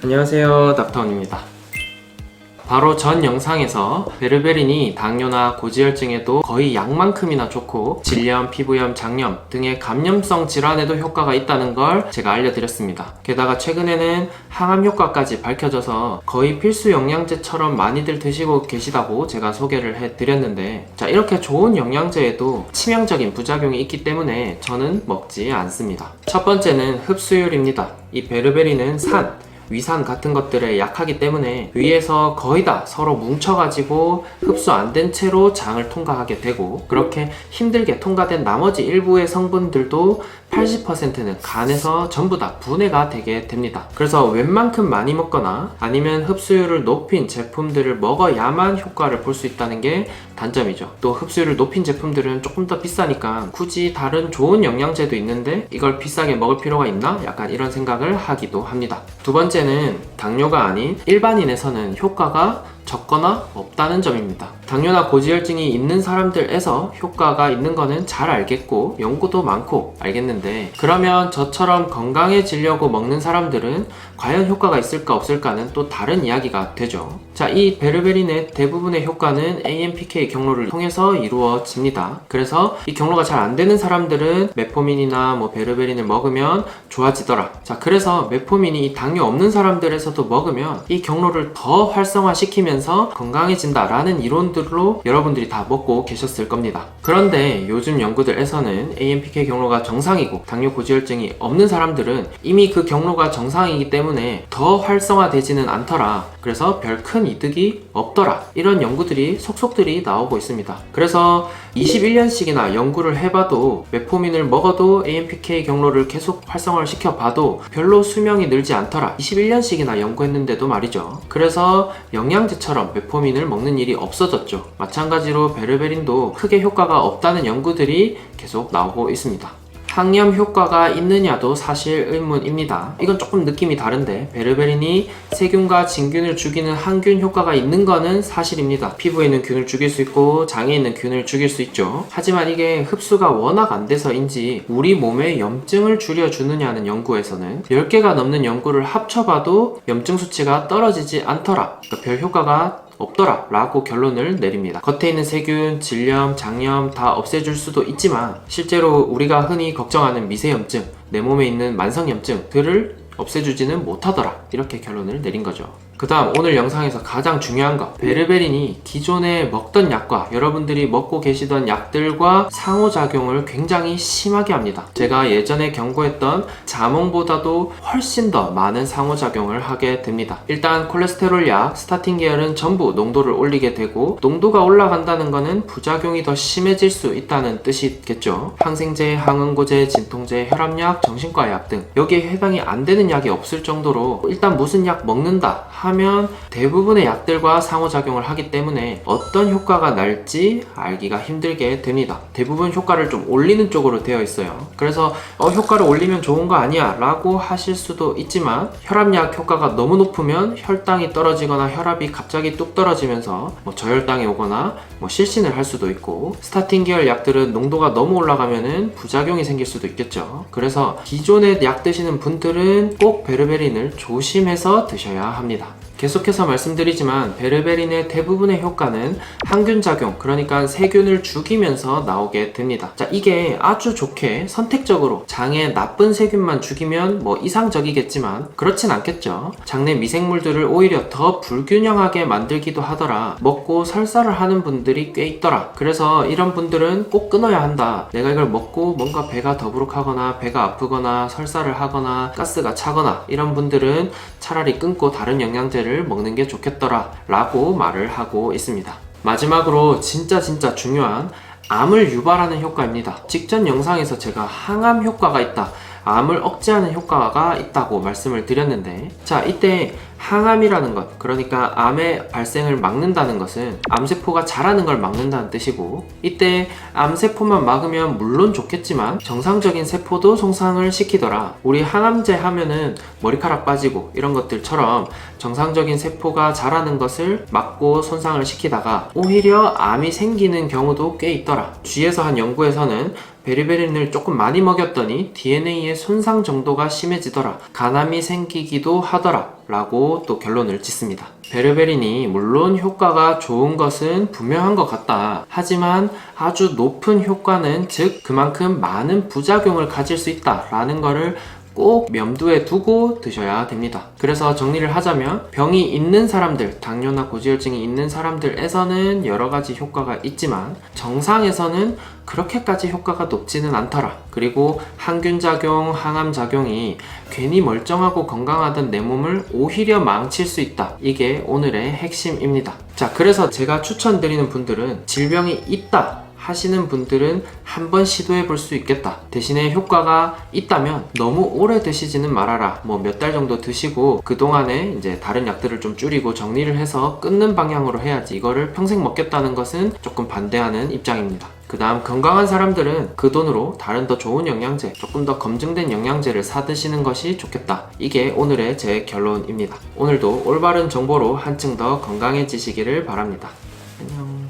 안녕하세요, 닥터원입니다. 바로 전 영상에서 베르베린이 당뇨나 고지혈증에도 거의 약만큼이나 좋고 질염, 피부염, 장염 등의 감염성 질환에도 효과가 있다는 걸 제가 알려드렸습니다. 게다가 최근에는 항암 효과까지 밝혀져서 거의 필수 영양제처럼 많이들 드시고 계시다고 제가 소개를 해드렸는데, 자, 이렇게 좋은 영양제에도 치명적인 부작용이 있기 때문에 저는 먹지 않습니다. 첫 번째는 흡수율입니다. 이 베르베린은 산, 위산 같은 것들에 약하기 때문에 위에서 거의 다 서로 뭉쳐가지고 흡수 안 된 채로 장을 통과하게 되고, 그렇게 힘들게 통과된 나머지 일부의 성분들도 80%는 간에서 전부 다 분해가 되게 됩니다. 그래서 웬만큼 많이 먹거나 아니면 흡수율을 높인 제품들을 먹어야만 효과를 볼 수 있다는 게 단점이죠. 또 흡수율을 높인 제품들은 조금 더 비싸니까 굳이 다른 좋은 영양제도 있는데 이걸 비싸게 먹을 필요가 있나? 약간 이런 생각을 하기도 합니다. 두 번째는 당뇨가 아닌 일반인에서는 효과가 적거나 없다는 점입니다. 당뇨나 고지혈증이 있는 사람들에서 효과가 있는 거는 잘 알겠고 연구도 많고 알겠는데, 그러면 저처럼 건강해지려고 먹는 사람들은 과연 효과가 있을까 없을까는 또 다른 이야기가 되죠. 자, 이 베르베린의 대부분의 효과는 AMPK 경로를 통해서 이루어집니다. 그래서 이 경로가 잘 안 되는 사람들은 메포민이나 베르베린을 먹으면 좋아지더라. 자, 그래서 메포민이 이 당뇨 없는 사람들에서도 먹으면 이 경로를 더 활성화시키면 건강해진다라는 이론들로 여러분들이 다 먹고 계셨을 겁니다. 그런데 요즘 연구들에서는 AMPK 경로가 정상이고 당뇨 고지혈증이 없는 사람들은 이미 그 경로가 정상이기 때문에 더 활성화되지는 않더라. 그래서 별 큰 이득이 없더라. 이런 연구들이 속속들이 나오고 있습니다. 그래서 21년씩이나 연구를 해봐도 메포민을 먹어도 AMPK 경로를 계속 활성화를 시켜봐도 별로 수명이 늘지 않더라. 21년씩이나 연구했는데도 말이죠. 그래서 영양제처럼 메포민을 먹는 일이 없어졌죠. 마찬가지로 베르베린도 크게 효과가 없다는 연구들이 계속 나오고 있습니다. 항염 효과가 있느냐도 사실 의문입니다. 이건 조금 느낌이 다른데, 베르베린이 세균과 진균을 죽이는 항균 효과가 있는 거는 사실입니다. 피부에 있는 균을 죽일 수 있고 장에 있는 균을 죽일 수 있죠. 하지만 이게 흡수가 워낙 안 돼서인지 우리 몸에 염증을 줄여주느냐는 연구에서는 10개가 넘는 연구를 합쳐봐도 염증 수치가 떨어지지 않더라. 그러니까 별 효과가 없더라 라고 결론을 내립니다. 겉에 있는 세균, 질염, 장염 다 없애줄 수도 있지만 실제로 우리가 흔히 걱정하는 미세염증, 내 몸에 있는 만성염증들을 없애주지는 못하더라, 이렇게 결론을 내린 거죠. 그 다음 오늘 영상에서 가장 중요한 거, 베르베린이 기존에 먹던 약과 여러분들이 먹고 계시던 약들과 상호작용을 굉장히 심하게 합니다. 제가 예전에 경고했던 자몽보다도 훨씬 더 많은 상호작용을 하게 됩니다. 일단 콜레스테롤 약, 스타틴 계열은 전부 농도를 올리게 되고, 농도가 올라간다는 거는 부작용이 더 심해질 수 있다는 뜻이겠죠. 항생제, 항응고제, 진통제, 혈압약, 정신과 약 등 여기에 해당이 안 되는 약이 없을 정도로 일단 무슨 약 먹는다 하면 대부분의 약들과 상호작용을 하기 때문에 어떤 효과가 날지 알기가 힘들게 됩니다. 대부분 효과를 좀 올리는 쪽으로 되어 있어요. 그래서 효과를 올리면 좋은 거 아니야 라고 하실 수도 있지만, 혈압약 효과가 너무 높으면 혈당이 떨어지거나 혈압이 갑자기 뚝 떨어지면서 저혈당이 오거나 실신을 할 수도 있고, 스타틴 계열 약들은 농도가 너무 올라가면은 부작용이 생길 수도 있겠죠. 그래서 기존에 약 드시는 분들은 꼭 베르베린을 조심해서 드셔야 합니다. 계속해서 말씀드리지만 베르베린의 대부분의 효과는 항균작용, 그러니까 세균을 죽이면서 나오게 됩니다. 자, 이게 아주 좋게 선택적으로 장에 나쁜 세균만 죽이면 이상적이겠지만 그렇진 않겠죠. 장내 미생물들을 오히려 더 불균형하게 만들기도 하더라. 먹고 설사를 하는 분들이 꽤 있더라. 그래서 이런 분들은 꼭 끊어야 한다. 내가 이걸 먹고 뭔가 배가 더부룩하거나 배가 아프거나 설사를 하거나 가스가 차거나 이런 분들은 차라리 끊고 다른 영양제를 먹는 게 좋겠더라 라고 말을 하고 있습니다. 마지막으로 진짜 중요한 암을 유발하는 효과입니다. 직전 영상에서 제가 항암 효과가 있다, 암을 억제하는 효과가 있다고 말씀을 드렸는데, 자, 이때 항암이라는 것, 그러니까 암의 발생을 막는다는 것은 암세포가 자라는 걸 막는다는 뜻이고, 이때 암세포만 막으면 물론 좋겠지만 정상적인 세포도 손상을 시키더라. 우리 항암제 하면은 머리카락 빠지고 이런 것들처럼 정상적인 세포가 자라는 것을 막고 손상을 시키다가 오히려 암이 생기는 경우도 꽤 있더라. 쥐에서 한 연구에서는 베리베린을 조금 많이 먹였더니 DNA의 손상 정도가 심해지더라, 간암이 생기기도 하더라 라고 또 결론을 짓습니다. 베르베린이 물론 효과가 좋은 것은 분명한 것 같다. 하지만 아주 높은 효과는, 즉 그만큼 많은 부작용을 가질 수 있다 라는 거를 꼭 염두에 두고 드셔야 됩니다. 그래서 정리를 하자면, 병이 있는 사람들, 당뇨나 고지혈증이 있는 사람들에서는 여러 가지 효과가 있지만 정상에서는 그렇게까지 효과가 높지는 않더라. 그리고 항균작용, 항암작용이 괜히 멀쩡하고 건강하던 내 몸을 오히려 망칠 수 있다. 이게 오늘의 핵심입니다. 자, 그래서 제가 추천드리는 분들은 질병이 있다 하시는 분들은 한번 시도해 볼 수 있겠다. 대신에 효과가 있다면 너무 오래 드시지는 말아라. 뭐 몇 달 정도 드시고 그동안에 이제 다른 약들을 좀 줄이고 정리를 해서 끊는 방향으로 해야지, 이거를 평생 먹겠다는 것은 조금 반대하는 입장입니다. 그 다음, 건강한 사람들은 그 돈으로 다른 더 좋은 영양제, 조금 더 검증된 영양제를 사 드시는 것이 좋겠다. 이게 오늘의 제 결론입니다. 오늘도 올바른 정보로 한층 더 건강해지시기를 바랍니다. 안녕.